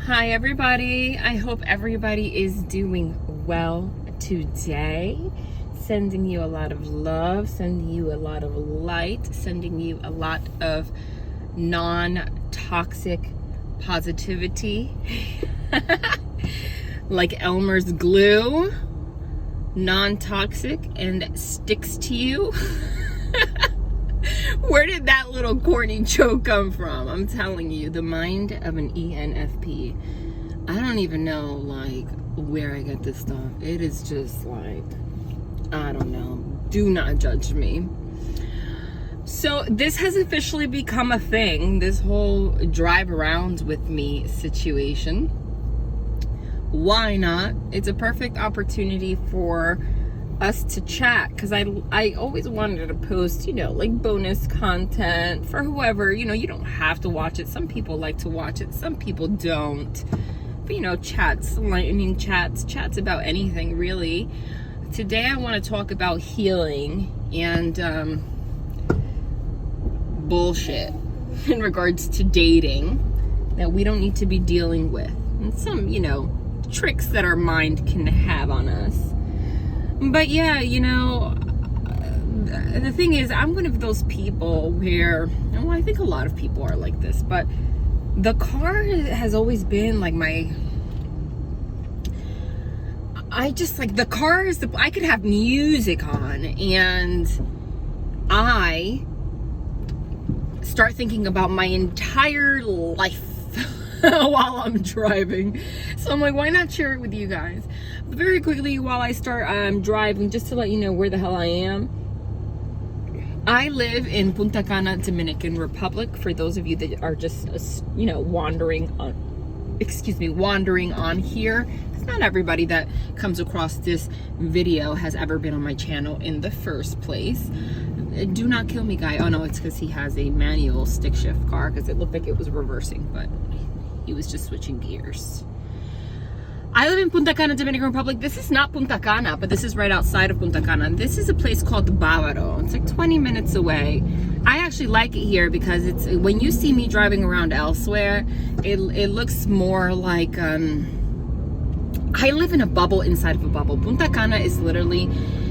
Hi everybody, I hope everybody is doing well today. Sending you a lot of love, sending you a lot of light, sending you a lot of non-toxic positivity. Like Elmer's glue, non-toxic and sticks to you. Where did that little corny joke come from? I'm telling you, the mind of an ENFP. I don't even know, like, where I get this stuff. It is just like, I don't know. Do not judge me. So this has officially become a thing, this whole drive around with me situation. Why not? It's a perfect opportunity for us to chat, because I always wanted to post, like bonus content for whoever, you don't have to watch it. Some people like to watch it, some people don't. But chats, lightning chats about anything really. Today I want to talk about healing and bullshit in regards to dating that we don't need to be dealing with, and some tricks that our mind can have on us. But yeah, the thing is, I'm one of those people where, well, I think a lot of people are like this, but the car has always been like the car is I could have music on and I start thinking about my entire life while I'm driving. So I'm like, why not share it with you guys? But very quickly, while I start driving, just to let you know where the hell I am. I live in Punta Cana, Dominican Republic. For those of you that are just, wandering on here. Because not everybody that comes across this video has ever been on my channel in the first place. Do not kill me, guy. Oh no, it's because he has a manual stick shift car, because it looked like it was reversing, but he was just switching gears. I live in Punta Cana, Dominican Republic. This is not Punta Cana, but this is right outside of Punta Cana. This is a place called Bávaro. It's like 20 minutes away. I actually like it here because it's, when you see me driving around elsewhere, it looks more like, I live in a bubble inside of a bubble. Punta Cana is literally,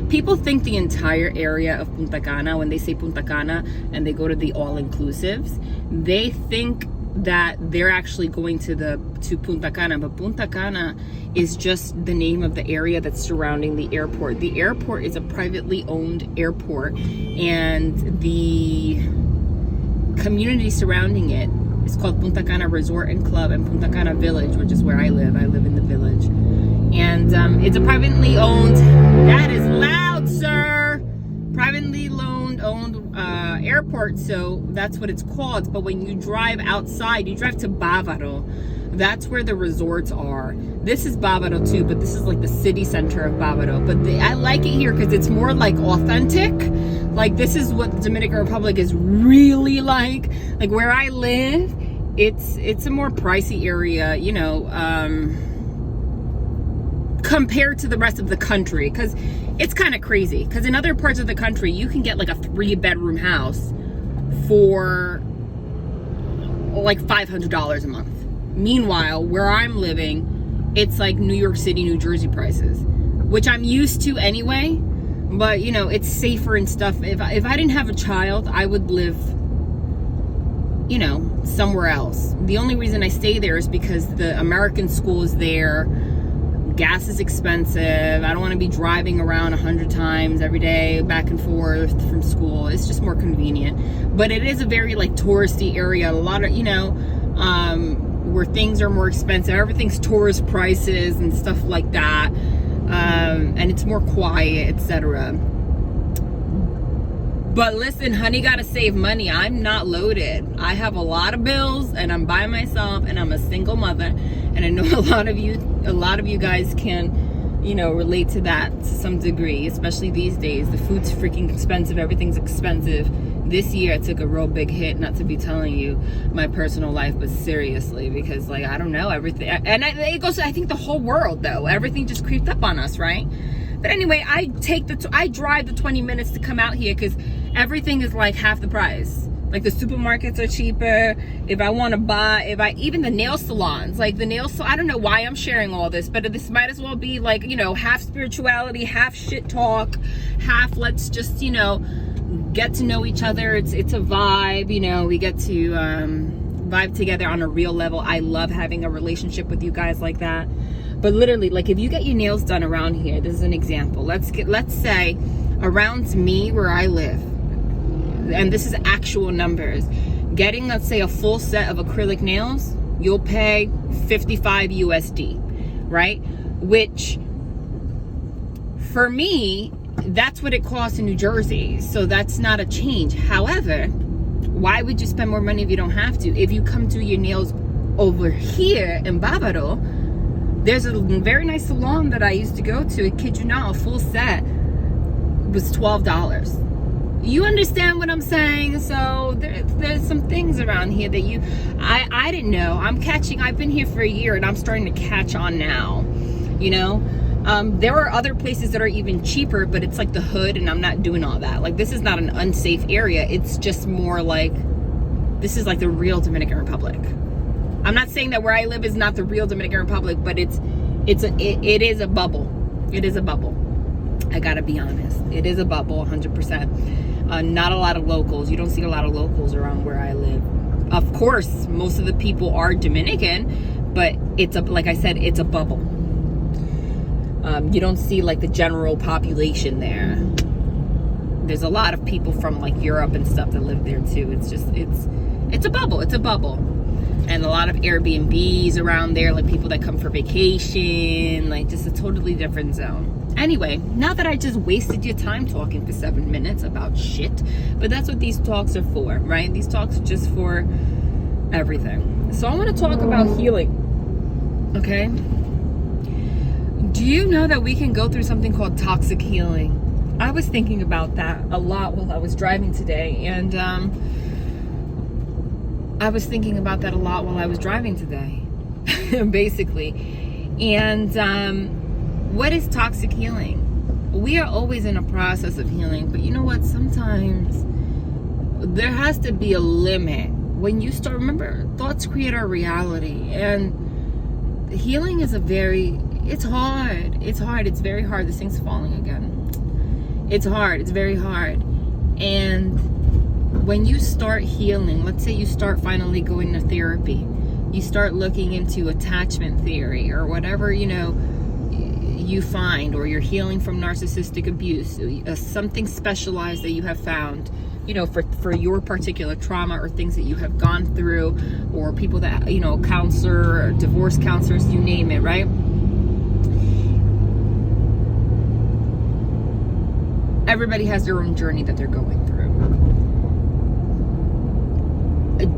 people think the entire area of Punta Cana, when they say Punta Cana and they go to the all-inclusives, they think that they're actually going to Punta Cana, but Punta Cana is just the name of the area that's surrounding the airport. The airport is a privately owned airport, and the community surrounding it is called Punta Cana Resort and Club and Punta Cana Village, which is where I live. I live in the village, and it's a privately owned. That is loud, sir. Privately owned airport, so that's what it's called. But when you drive outside, you drive to Bávaro, that's where the resorts are. This is Bávaro too, but this is like the city center of Bávaro. But I like it here because it's more like authentic. Like, this is what the Dominican Republic is really like. Like where I live, it's a more pricey area, compared to the rest of the country, because it's kind of crazy. Because in other parts of the country, you can get like a 3-bedroom house for like $500 a month. Meanwhile, where I'm living, it's like New York City, New Jersey prices, which I'm used to anyway. But it's safer and stuff. If I didn't have a child, I would live somewhere else. The only reason I stay there is because the American school is there. Gas is expensive. I don't want to be driving around 100 times every day back and forth from school. It's just more convenient. But it is a very like touristy area. A lot of, where things are more expensive. Everything's tourist prices and stuff like that. And it's more quiet, etc. But listen, honey, gotta save money. I'm not loaded. I have a lot of bills, and I'm by myself, and I'm a single mother. And I know a lot of you guys can, relate to that to some degree, especially these days. The food's freaking expensive. Everything's expensive. This year I took a real big hit, not to be telling you my personal life, but seriously, because like, I don't know, everything. And it goes, I think the whole world though, everything just creeped up on us, right? But anyway, I drive the 20 minutes to come out here because everything is like half the price. Like the supermarkets are cheaper. If I want to buy, even the nail salons, like I don't know why I'm sharing all this, but this might as well be like, half spirituality, half shit talk, half let's just, get to know each other. It's a vibe, we get to vibe together on a real level. I love having a relationship with you guys like that. But literally, like if you get your nails done around here, this is an example. Let's say around me where I live, and this is actual numbers, getting, let's say, a full set of acrylic nails, you'll pay 55 USD, right? Which for me, that's what it costs in New Jersey. So that's not a change. However, why would you spend more money if you don't have to? If you come do your nails over here in Bávaro, there's a very nice salon that I used to go to. I kid you not, a full set was $12. You understand what I'm saying? So there's some things around here that I didn't know. I've been here for a year and I'm starting to catch on now, there are other places that are even cheaper, but it's like the hood, and I'm not doing all that. Like, this is not an unsafe area. It's just more like, this is like the real Dominican Republic. I'm not saying that where I live is not the real Dominican Republic, but it is a bubble. It is a bubble. I gotta be honest. It is a bubble, 100%. Not a lot of locals. You don't see a lot of locals around where I live. Of course, most of the people are Dominican, but like I said, it's a bubble. You don't see like the general population there. There's a lot of people from like Europe and stuff that live there too. It's a bubble. It's a bubble. And a lot of Airbnbs around there, like people that come for vacation, like just a totally different zone. Anyway, not that I just wasted your time talking for 7 minutes about shit, but that's what these talks are for, right? These talks are just for everything. So I want to talk about healing, okay? Do you know that we can go through something called toxic healing? I was thinking about that a lot while I was driving today, and basically. And what is toxic healing? We are always in a process of healing, but you know what? Sometimes there has to be a limit. When you start, remember, thoughts create our reality, and healing is it's hard. It's very hard. This thing's falling again. It's hard. It's very hard. And when you start healing, let's say you start finally going to therapy, you start looking into attachment theory or whatever, you find, or you're healing from narcissistic abuse, something specialized that you have found, for your particular trauma or things that you have gone through, or people that, counselor, or divorce counselors, you name it, right? Everybody has their own journey that they're going through.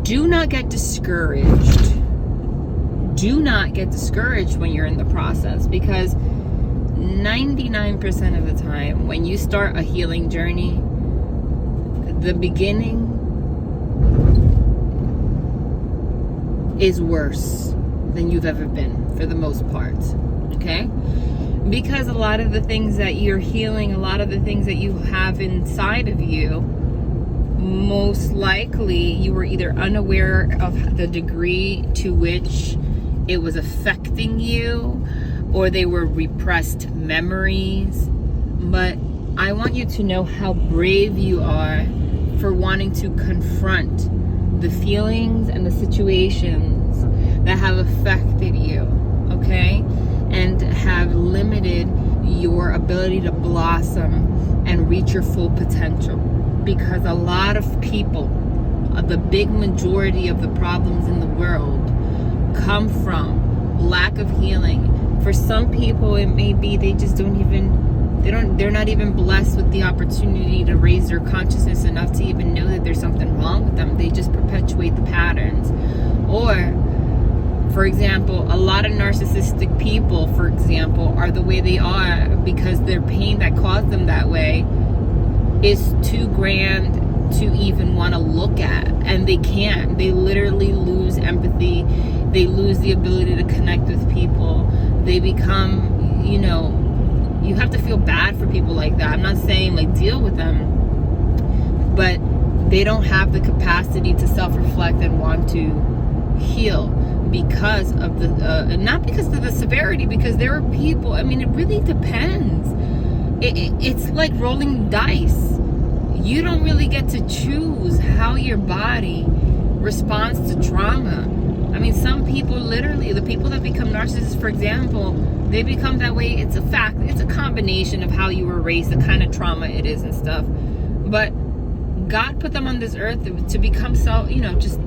Do not get discouraged. Do not get discouraged when you're in the process, because 99% of the time when you start a healing journey, the beginning is worse than you've ever been, for the most part, okay? Because a lot of the things that you're healing, a lot of the things that you have inside of you, most likely you were either unaware of the degree to which it was affecting you, or they were repressed memories. But I want you to know how brave you are for wanting to confront the feelings and the situations that have affected you, okay? And have limited your ability to blossom and reach your full potential. Because a lot of people, the big majority of the problems in the world come from lack of healing. For some people, it may be they're not even blessed with the opportunity to raise their consciousness enough to even know that there's something wrong with them. They just perpetuate the patterns. Or, for example, a lot of narcissistic people, for example, are the way they are because their pain that caused them that way is too grand to even want to look at. And they can't. They literally lose empathy. They lose the ability to connect with people. They become, you have to feel bad for people like that. I'm not saying like deal with them, but they don't have the capacity to self-reflect and want to heal because of the not because of the severity, because there are people, I mean, it really depends. It's like rolling dice. You don't really get to choose how your body responds to trauma. I mean, some people, literally, the people that become narcissists, for example, they become that way. It's a fact. It's a combination of how you were raised, the kind of trauma it is and stuff. But God put them on this earth to become just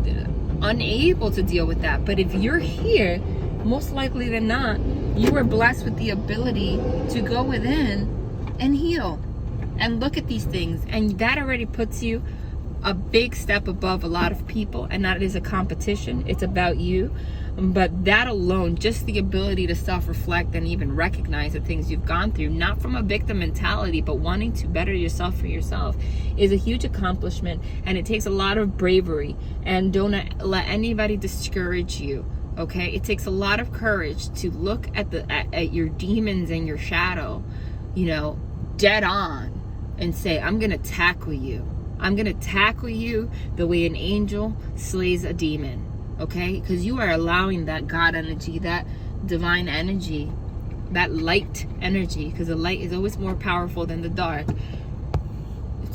unable to deal with that. But if you're here, most likely than not, you were blessed with the ability to go within and heal and look at these things. And that already puts you a big step above a lot of people, and that is a competition. It's about you. But that alone, just the ability to self-reflect and even recognize the things you've gone through, not from a victim mentality, but wanting to better yourself for yourself, is a huge accomplishment. And it takes a lot of bravery. And don't let anybody discourage you, okay? It takes a lot of courage to look at your demons and your shadow, dead on, and say, I'm gonna tackle you. I'm gonna tackle you the way an angel slays a demon. Okay, because you are allowing that God energy, that divine energy, that light energy, because the light is always more powerful than the dark,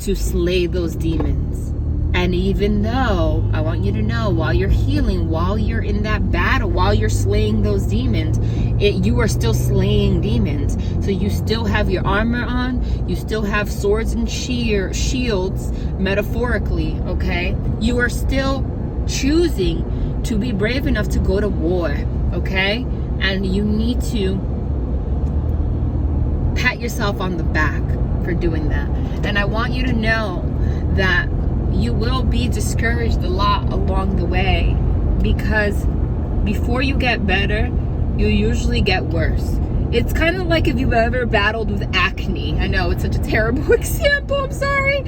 to slay those demons. And even though, I want you to know, while you're healing, while you're in that battle, while you're slaying those demons, you are still slaying demons. So you still have your armor on, you still have swords and shields, metaphorically, okay? You are still choosing to be brave enough to go to war, okay? And you need to pat yourself on the back for doing that. And I want you to know that you will be discouraged a lot along the way, because before you get better, you usually get worse. It's kind of like if you've ever battled with acne. I know it's such a terrible example, I'm sorry.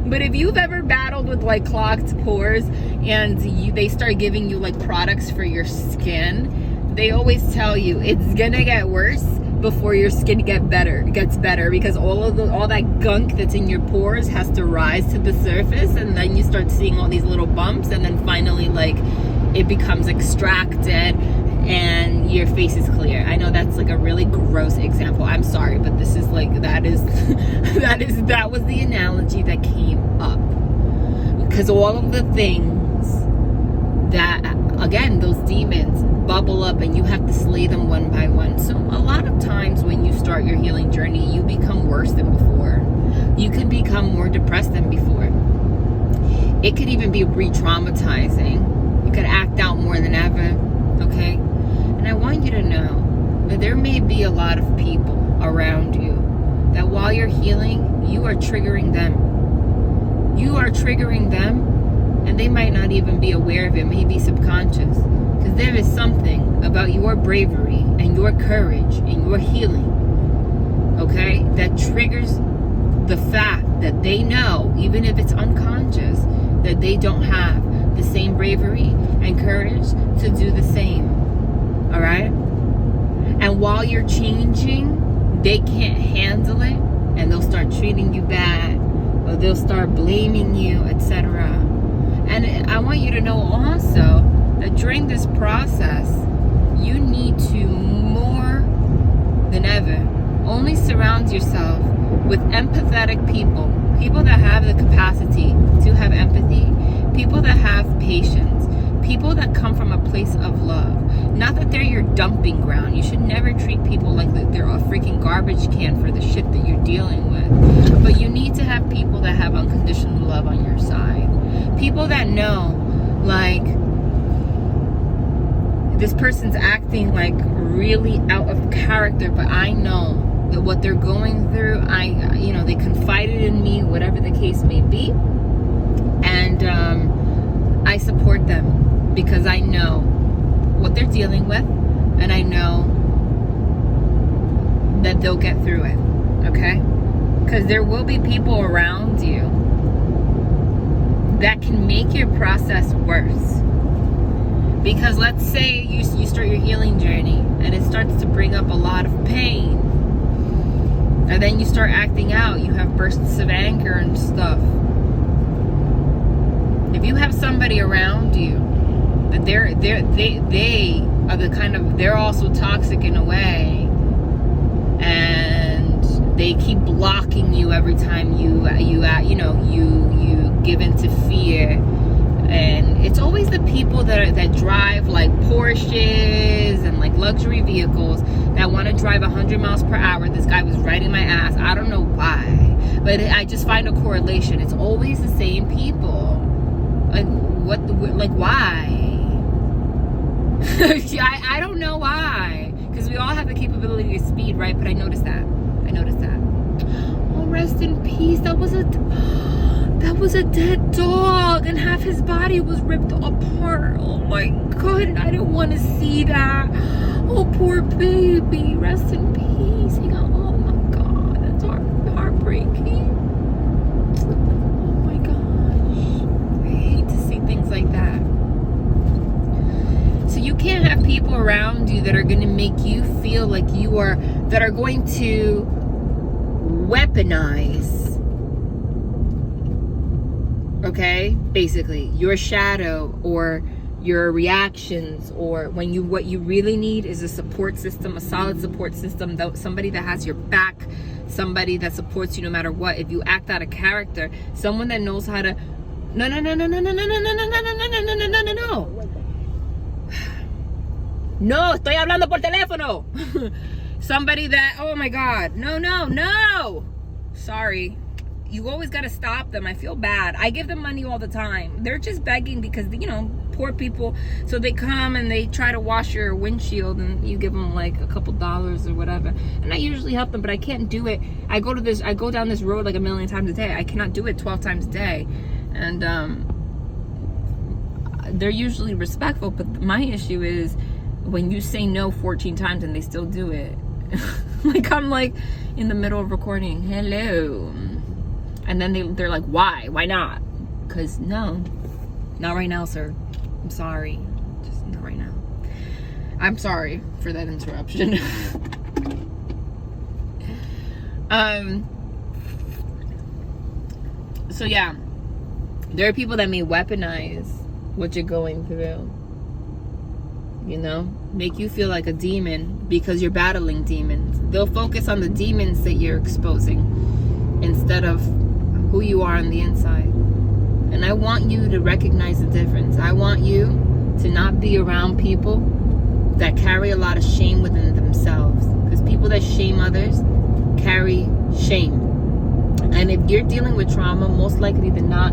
But if you've ever battled with like clogged pores and they start giving you like products for your skin, they always tell you it's gonna get worse before your skin gets better, because all that gunk that's in your pores has to rise to the surface, and then you start seeing all these little bumps, and then finally like it becomes extracted and your face is clear. I know that's like a really gross example. I'm sorry, but this is like, that was the analogy that came up. Because all of the things that, again, those demons bubble up and you have to slay them one by one. So a lot of times when you start your healing journey, you become worse than before. You could become more depressed than before. It could even be re-traumatizing. You could act out more than ever, okay? And I want you to know that there may be a lot of people around you that while you're healing, you are triggering them. You are triggering them, and they might not even be aware of it, maybe subconscious. Because there is something about your bravery and your courage and your healing, okay, that triggers the fact that they know, even if it's unconscious, that they don't have the same bravery and courage to do the same. All right? And while you're changing, they can't handle it, and they'll start treating you bad, or they'll start blaming you, etc. And I want you to know also that during this process, you need to more than ever only surround yourself with empathetic people that have the capacity to have empathy, people that have patience, people that come from a place of love. Not that they're your dumping ground. You should never treat people like they're a freaking garbage can for the shit that you're dealing with. But you need to have people that have unconditional love on your side. People that know, like, this person's acting like really out of character, but I know that what they're going through, they confided in me, whatever the case may be. And I support them because I know what they're dealing with, and I know that they'll get through it, okay? Because there will be people around you that can make your process worse. Because let's say you start your healing journey and it starts to bring up a lot of pain, and then you start acting out, you have bursts of anger and stuff. If you have somebody around you that they are the kind of, they're also toxic in a way, and they keep blocking you every time you give into fear. And it's always the people that drive like Porsches and like luxury vehicles that want to drive 100 miles per hour. This guy was riding my ass. I don't know why, but I just find a correlation. It's always the same people. Like why? I don't know why. Because we all have the capability to speed, right? But I noticed that. Oh, rest in peace. That was a dead dog, and half his body was ripped apart. Oh my God, I didn't want to see that. Oh, poor baby. Rest in peace. Oh my God, that's heartbreaking. Oh my gosh, I hate to see things like that. So you can't have people around you that are going to make you feel like that are going to weaponize, okay, basically your shadow or your reactions, or what you really need is a support system, a solid support system, somebody that has your back, somebody that supports you no matter what. If you act out of character, someone that knows how to no estoy hablando por teléfono. Somebody that, oh my God, no, sorry. You always got to stop them. I feel bad. I give them money all the time. They're just begging because, poor people. So they come and they try to wash your windshield, and you give them like a couple dollars or whatever. And I usually help them, but I can't do it. I go down this road like 1,000,000 times a day. I cannot do it 12 times a day. And they're usually respectful, but my issue is when you say no 14 times and they still do it. Like I'm like in the middle of recording, hello. And then they're like, why? Why not? Because no, not right now, sir. I'm sorry. Just not right now. I'm sorry for that interruption. So yeah, there are people that may weaponize what you're going through. Make you feel like a demon because you're battling demons. They'll focus on the demons that you're exposing instead of who you are on the inside. And I want you to recognize the difference. I want you to not be around people that carry a lot of shame within themselves, because people that shame others carry shame. And if you're dealing with trauma, most likely than not,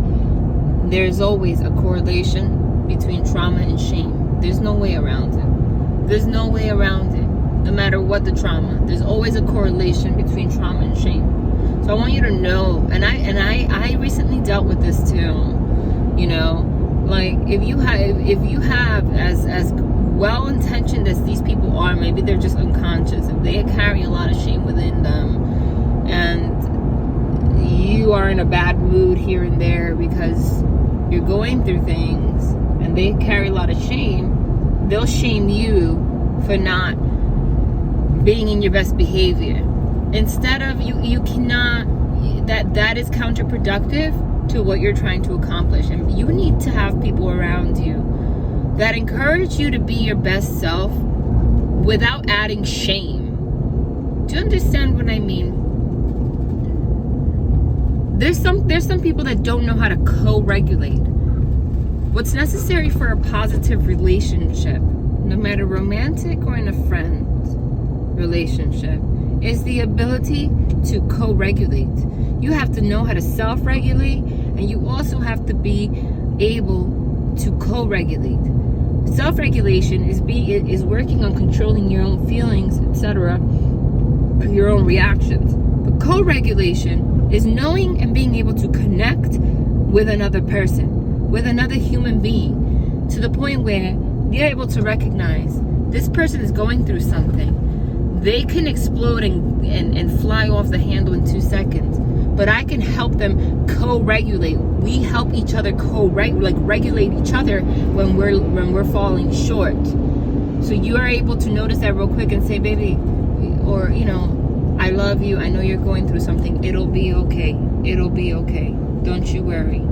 there's always a correlation between trauma and shame. There's no way around it. No matter what the trauma, there's always a correlation between trauma and shame. So I want you to know, and I recently dealt with this too. Like if you have as well intentioned as these people are, maybe they're just unconscious. If they carry a lot of shame within them, and you are in a bad mood here and there because you're going through things, and they carry a lot of shame, they'll shame you for not being in your best behavior. Instead of you cannot, that is counterproductive to what you're trying to accomplish. And you need to have people around you that encourage you to be your best self without adding shame. Do you understand what I mean? There's some people that don't know how to co-regulate. What's necessary for a positive relationship, no matter romantic or in a friend relationship, is the ability to co-regulate. You have to know how to self-regulate, and you also have to be able to co-regulate. Self-regulation is working on controlling your own feelings, etc., your own reactions. But co-regulation is knowing and being able to connect with another person, with another human being, to the point where they're able to recognize this person is going through something. They can explode and fly off the handle in 2 seconds, but I can help them co-regulate. We help each other regulate each other when we're falling short. So you are able to notice that real quick and say, baby, or I love you. I know you're going through something. It'll be okay. It'll be okay. Don't you worry.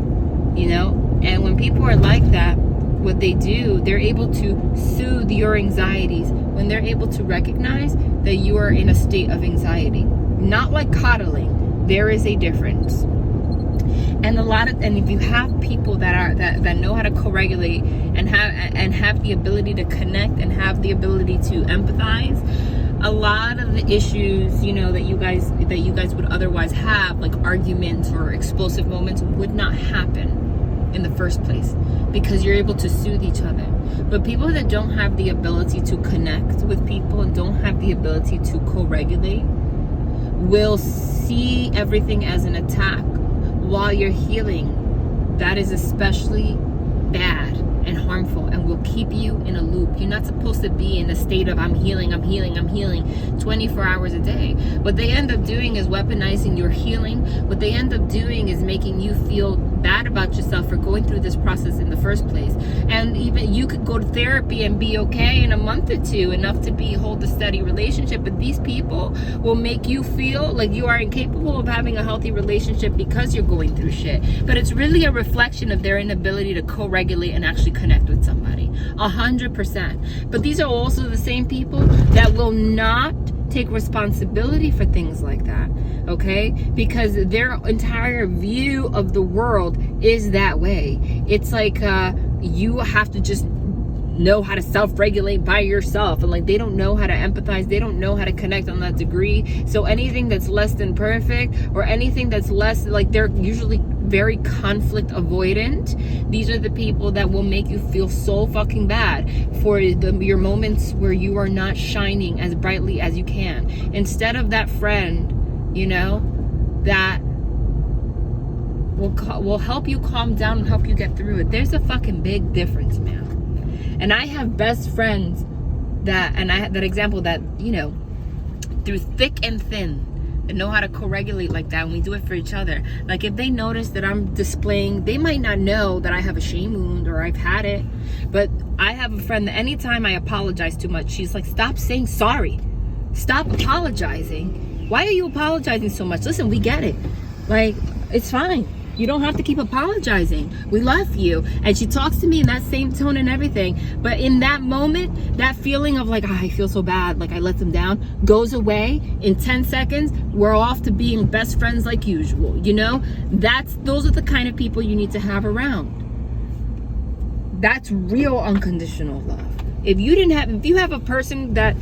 And when people are like that, what they do, they're able to soothe your anxieties when they're able to recognize that you are in a state of anxiety. Not like coddling. There is a difference. And if you have people that know how to co-regulate and have the ability to connect and have the ability to empathize, a lot of the issues, you know, that you guys would otherwise have, like arguments or explosive moments, would not happen in the first place, because you're able to soothe each other. But people that don't have the ability to connect with people and don't have the ability to co-regulate will see everything as an attack while you're healing. That is especially bad and harmful and will keep you in a loop. You're not supposed to be in a state of I'm healing 24 hours a day. What they end up doing is weaponizing your healing. What they end up doing is making you feel bad about yourself for going through this process in the first place. And even you could go to therapy and be okay in a month or two, enough to hold a steady relationship, but these people will make you feel like you are incapable of having a healthy relationship because you're going through shit. But it's really a reflection of their inability to co-regulate and actually connect with somebody. 100%. But these are also the same people that will not take responsibility for things like that, okay? Because their entire view of the world is that way. It's like you have to just know how to self-regulate by yourself, and like they don't know how to empathize, they don't know how to connect on that degree. So anything that's less than perfect, or anything that's less, like, they're usually very conflict avoidant. These are the people that will make you feel so fucking bad for your moments where you are not shining as brightly as you can. Instead of that friend, you know, that will help you calm down and help you get through it. There's a fucking big difference, man. And I have best friends that example that, you know, through thick and thin, that know how to co-regulate like that, and we do it for each other. Like, if they notice that I'm displaying, they might not know that I have a shame wound or I've had it, but I have a friend that anytime I apologize too much, she's like, stop saying sorry. Stop apologizing. Why are you apologizing so much? Listen, we get it. Like, it's fine. You don't have to keep apologizing. We love you. And she talks to me in that same tone and everything. But in that moment, that feeling of like, I feel so bad, like I let them down, goes away. In 10 seconds, we're off to being best friends like usual. You know, those are the kind of people you need to have around. That's real unconditional love. If you have a person that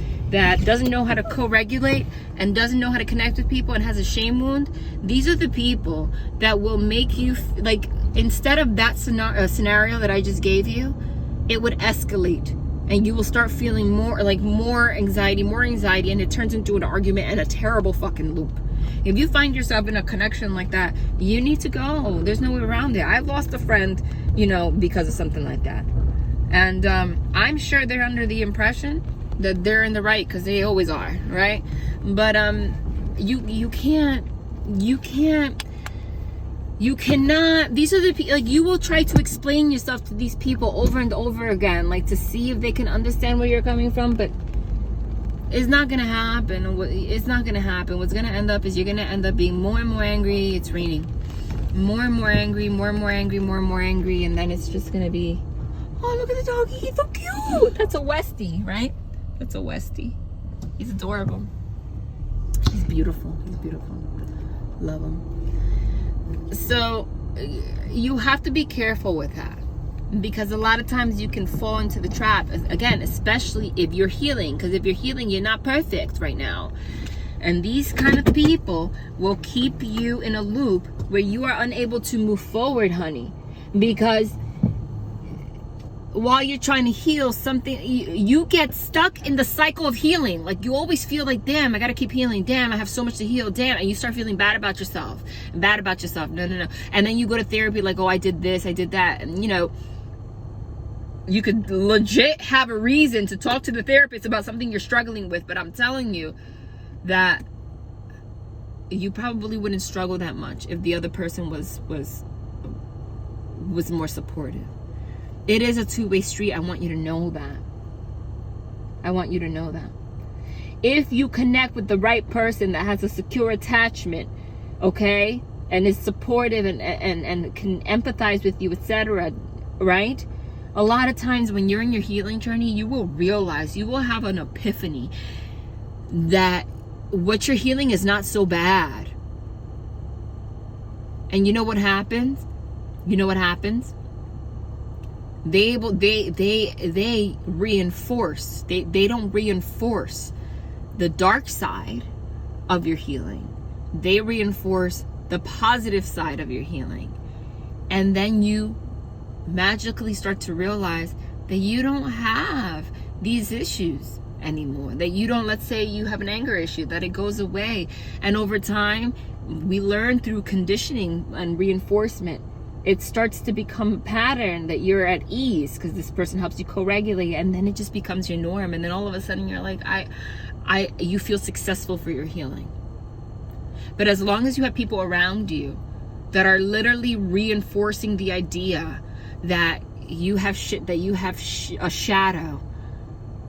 doesn't know how to co-regulate and doesn't know how to connect with people and has a shame wound, these are the people that will make you, like, instead of that scenario that I just gave you, it would escalate and you will start feeling more anxiety, and it turns into an argument and a terrible fucking loop. If you find yourself in a connection like that, you need to go. There's no way around it. I've lost a friend, you know, because of something like that. And I'm sure they're under the impression that they're in the right, because they always are, right? But you cannot, these are the people, like, you will try to explain yourself to these people over and over again, like, to see if they can understand where you're coming from, but it's not gonna happen. It's not gonna happen. What's gonna end up is you're gonna end up being more and more angry. It's raining. More and more angry, more and more angry, more and more angry, and then it's just gonna be, oh, look at the doggy, he's so cute. That's a Westie, right? That's a Westie. He's adorable. He's beautiful. He's beautiful. Love him. So you have to be careful with that, because a lot of times you can fall into the trap, again, especially if you're healing, because if you're healing, you're not perfect right now. And these kind of people will keep you in a loop where you are unable to move forward, honey, because while you're trying to heal something, you get stuck in the cycle of healing. Like, you always feel like, damn, I gotta keep healing, damn, I have so much to heal, damn, and you start feeling bad about yourself. No. And then you go to therapy like, oh, I did this, I did that, and you know, you could legit have a reason to talk to the therapist about something you're struggling with, but I'm telling you that you probably wouldn't struggle that much if the other person was more supportive. It is a two-way street. I want you to know that. I want you to know that. If you connect with the right person that has a secure attachment, okay, and is supportive and can empathize with you, etc., right? A lot of times when you're in your healing journey, you will realize, you will have an epiphany that what you're healing is not so bad. And you know what happens? You know what happens? They reinforce. They don't reinforce the dark side of your healing. They reinforce the positive side of your healing. And then you magically start to realize that you don't have these issues anymore. That you don't, let's say you have an anger issue, that it goes away. And over time, we learn through conditioning and reinforcement, it starts to become a pattern that you're at ease because this person helps you co-regulate, and then it just becomes your norm. And then all of a sudden you're like, you feel successful for your healing. But as long as you have people around you that are literally reinforcing the idea that you have a shadow,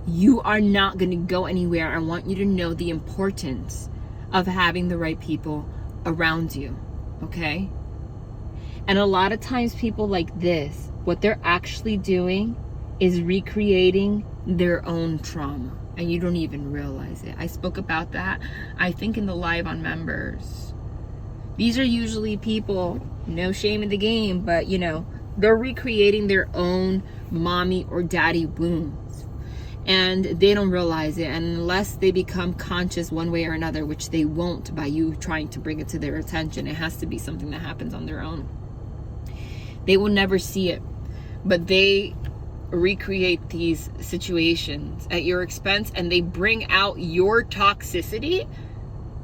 you are not going to go anywhere. I want you to know the importance of having the right people around you, okay? And a lot of times people like this, what they're actually doing is recreating their own trauma, and you don't even realize it. I spoke about that, I think, in the live on members. These are usually people, no shame in the game, but you know, they're recreating their own mommy or daddy wounds, and they don't realize it. And unless they become conscious one way or another, which they won't by you trying to bring it to their attention, it has to be something that happens on their own. They will never see it, but they recreate these situations at your expense, and they bring out your toxicity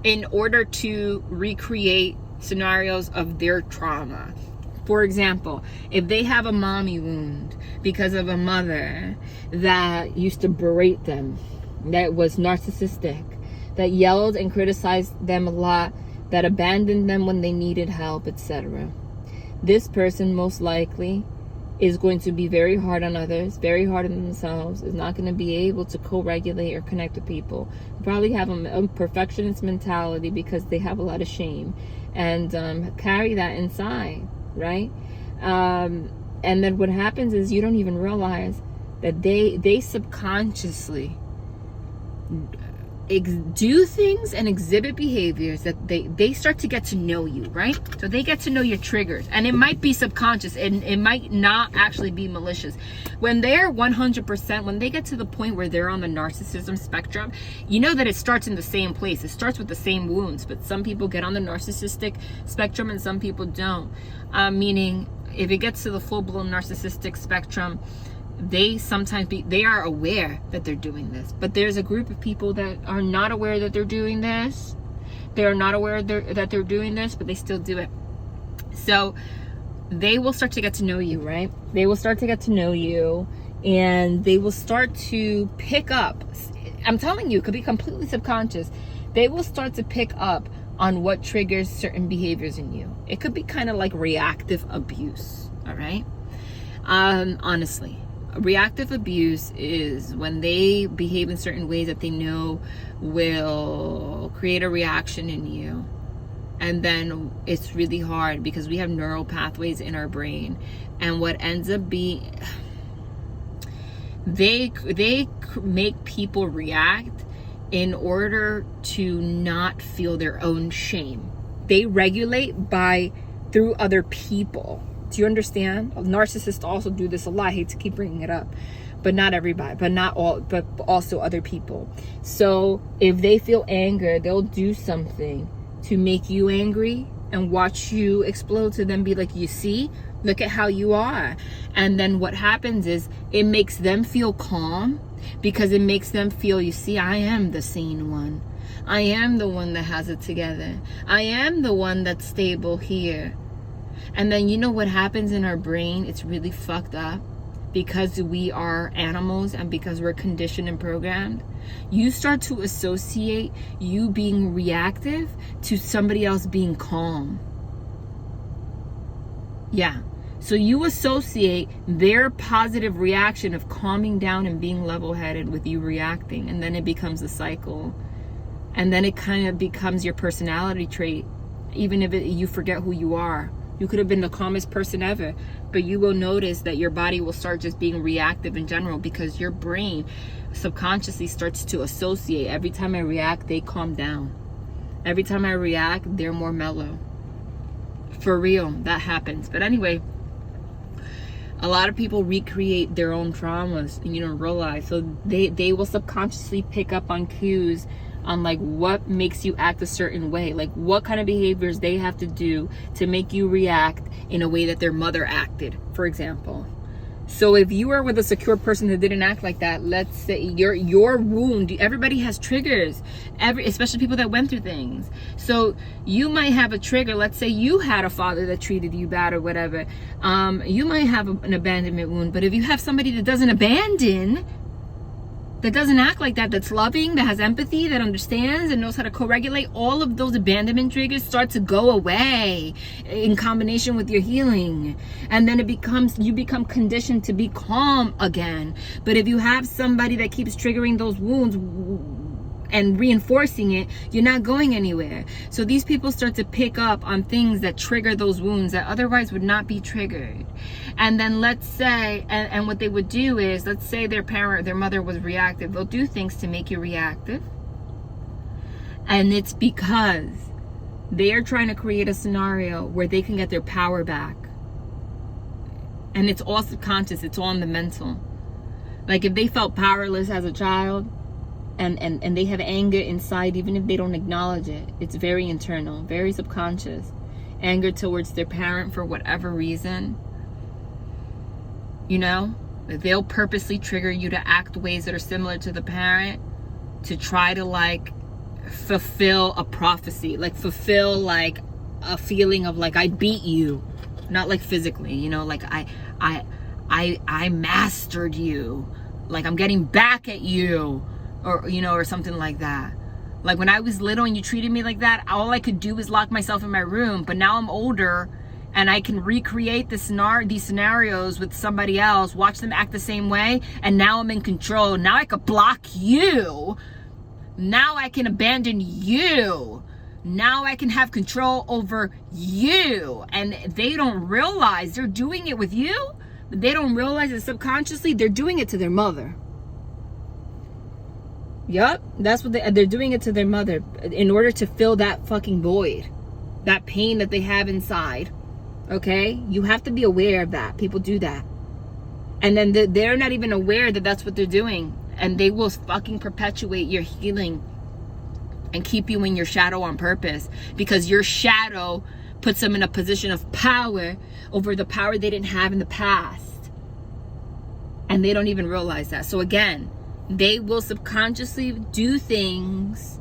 in order to recreate scenarios of their trauma. For example, if they have a mommy wound because of a mother that used to berate them, that was narcissistic, that yelled and criticized them a lot, that abandoned them when they needed help, etc., this person most likely is going to be very hard on others, very hard on themselves, is not going to be able to co-regulate or connect with people. Probably have a perfectionist mentality because they have a lot of shame and carry that inside, right? And then what happens is you don't even realize that they subconsciously do things and exhibit behaviors that they start to get to know you, right? So they get to know your triggers, and it might be subconscious, and it might not actually be malicious. When they're 100%, when they get to the point where they're on the narcissism spectrum, you know that it starts in the same place. It starts with the same wounds, but some people get on the narcissistic spectrum and some people don't. Meaning, if it gets to the full-blown narcissistic spectrum, they are aware that they're doing this, but there's a group of people that are not aware that they're doing this. They are not aware that they're doing this, but they still do it. So they will start to get to know you, right? They will start to get to know you, and they will start to pick up. I'm telling you, it could be completely subconscious. They will start to pick up on what triggers certain behaviors in you. It could be kind of like reactive abuse, all right? Honestly. Reactive abuse is when they behave in certain ways that they know will create a reaction in you. And then it's really hard because we have neural pathways in our brain. And what ends up being, they make people react in order to not feel their own shame. They regulate through other people. Do you understand? Narcissists also do this a lot. I hate to keep bringing it up, but not everybody, but not all, but also other people. So if they feel anger, they'll do something to make you angry and watch you explode, to then be like, you see, look at how you are. And then what happens is it makes them feel calm, because it makes them feel, you see, I am the sane one. I am the one that has it together. I am the one that's stable here. And then you know what happens in our brain? It's really fucked up, because we are animals and because we're conditioned and programmed. You start to associate you being reactive to somebody else being calm. Yeah. So you associate their positive reaction of calming down and being level-headed with you reacting, and then it becomes a cycle. And then it kind of becomes your personality trait even if you forget who you are. You could have been the calmest person ever, but you will notice that your body will start just being reactive in general, because your brain subconsciously starts to associate. Every time I react, they calm down. Every time I react, they're more mellow. For real, that happens. But anyway, a lot of people recreate their own traumas and you don't realize. So they will subconsciously pick up on cues on like what makes you act a certain way, like what kind of behaviors they have to do to make you react in a way that their mother acted, for example. So if you are with a secure person that didn't act like that, let's say your wound, everybody has triggers, especially people that went through things. So you might have a trigger. Let's say you had a father that treated you bad or whatever. You might have an abandonment wound, but if you have somebody that doesn't abandon, that doesn't act like that, that's loving, that has empathy, that understands and knows how to co-regulate, all of those abandonment triggers start to go away in combination with your healing. And then you become conditioned to be calm again. But if you have somebody that keeps triggering those wounds and reinforcing it, you're not going anywhere. So these people start to pick up on things that trigger those wounds that otherwise would not be triggered. And then let's say, and what they would do is, let's say their mother was reactive. They'll do things to make you reactive. And it's because they are trying to create a scenario where they can get their power back. And it's all subconscious. It's all in the mental. Like if they felt powerless as a child, and they have anger inside, even if they don't acknowledge it, it's very internal, very subconscious. Anger towards their parent for whatever reason. You know, they'll purposely trigger you to act ways that are similar to the parent to try to like fulfill a prophecy, like fulfill like a feeling of like I beat you, not like physically, you know, like I mastered you, like I'm getting back at you, or you know, or something like that. Like when I was little and you treated me like that, all I could do was lock myself in my room. But now I'm older and I can recreate these scenarios with somebody else, watch them act the same way, and now I'm in control. Now I could block you. Now I can abandon you. Now I can have control over you. And they don't realize they're doing it with you, but they don't realize that subconsciously they're doing it to their mother. Yup, that's what they're doing it to their mother in order to fill that fucking void, that pain that they have inside. Okay, you have to be aware of that. People do that, and then they're not even aware that that's what they're doing, and they will fucking perpetuate your healing and keep you in your shadow on purpose, because your shadow puts them in a position of power over the power they didn't have in the past, and they don't even realize that. So again, they will subconsciously do things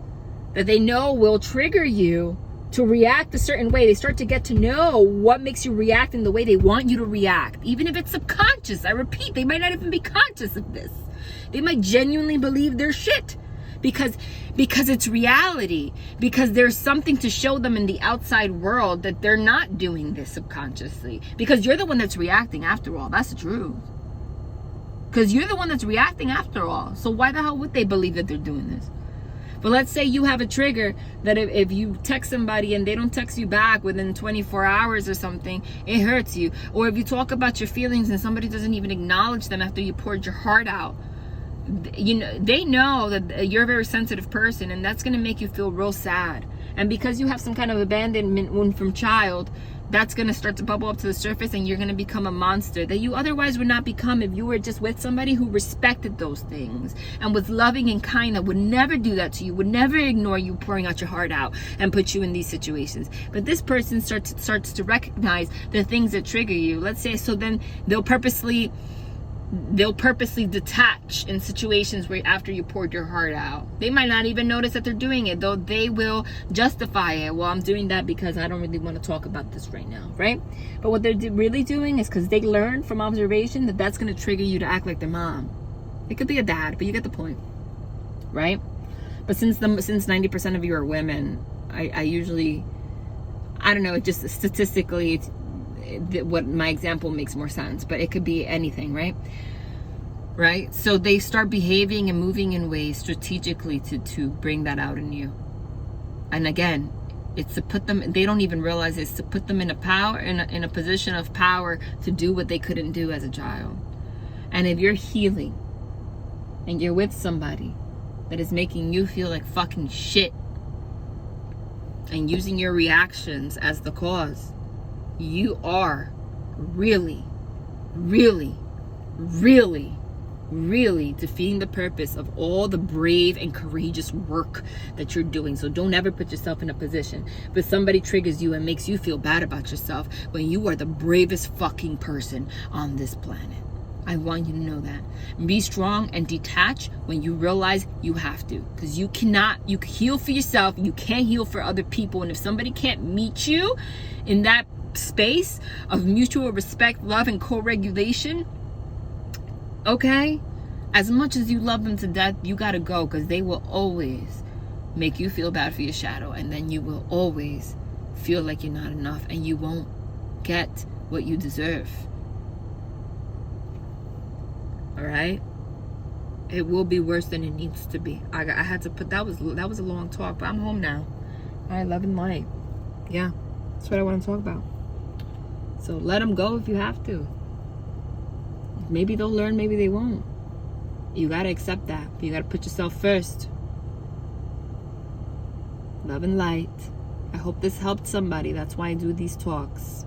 that they know will trigger you to react a certain way. They start to get to know what makes you react in the way they want you to react, even if it's subconscious. I repeat, they might not even be conscious of this. They might genuinely believe their shit because it's reality, because there's something to show them in the outside world that they're not doing this subconsciously, because you're the one that's reacting after all. That's the truth. Because you're the one that's reacting after all. So why the hell would they believe that they're doing this? But let's say you have a trigger that if you text somebody and they don't text you back within 24 hours or something, it hurts you. Or if you talk about your feelings and somebody doesn't even acknowledge them after you poured your heart out, you know, they know that you're a very sensitive person, and that's going to make you feel real sad. And because you have some kind of abandonment wound from child, that's going to start to bubble up to the surface, and you're going to become a monster that you otherwise would not become if you were just with somebody who respected those things and was loving and kind, that would never do that to you, would never ignore you pouring out your heart out and put you in these situations. But this person starts to recognize the things that trigger you. Let's say, so then they'll purposely detach in situations where after you poured your heart out. They might not even notice that they're doing it, though they will justify it. Well, I'm doing that because I don't really want to talk about this right now, right? But what they're really doing is because they learned from observation that that's going to trigger you to act like their mom. It could be a dad, but you get the point, right? But since 90% of you are women, I usually, I don't know, it just statistically, it's what my example makes more sense, but it could be anything, right? So they start behaving and moving in ways strategically to bring that out in you. And again, It's to put them, they don't even realize it's to put them in a position of power to do what they couldn't do as a child. And if you're healing and you're with somebody that is making you feel like fucking shit and using your reactions as the cause, you are really, really, really, really defeating the purpose of all the brave and courageous work that you're doing. So don't ever put yourself in a position where somebody triggers you and makes you feel bad about yourself when you are the bravest fucking person on this planet. I want you to know that. Be strong and detach when you realize you have to, because you heal for yourself, you can't heal for other people. And if somebody can't meet you in that space of mutual respect, love, and co-regulation, okay, as much as you love them to death, you gotta go, because they will always make you feel bad for your shadow, and then you will always feel like you're not enough and you won't get what you deserve. All right, it will be worse than it needs to be. I had to put that was a long talk, but I'm home now. All right, love and light. Yeah, that's what I want to talk about. So let them go if you have to. Maybe they'll learn, maybe they won't. You got to accept that. You got to put yourself first. Love and light. I hope this helped somebody. That's why I do these talks.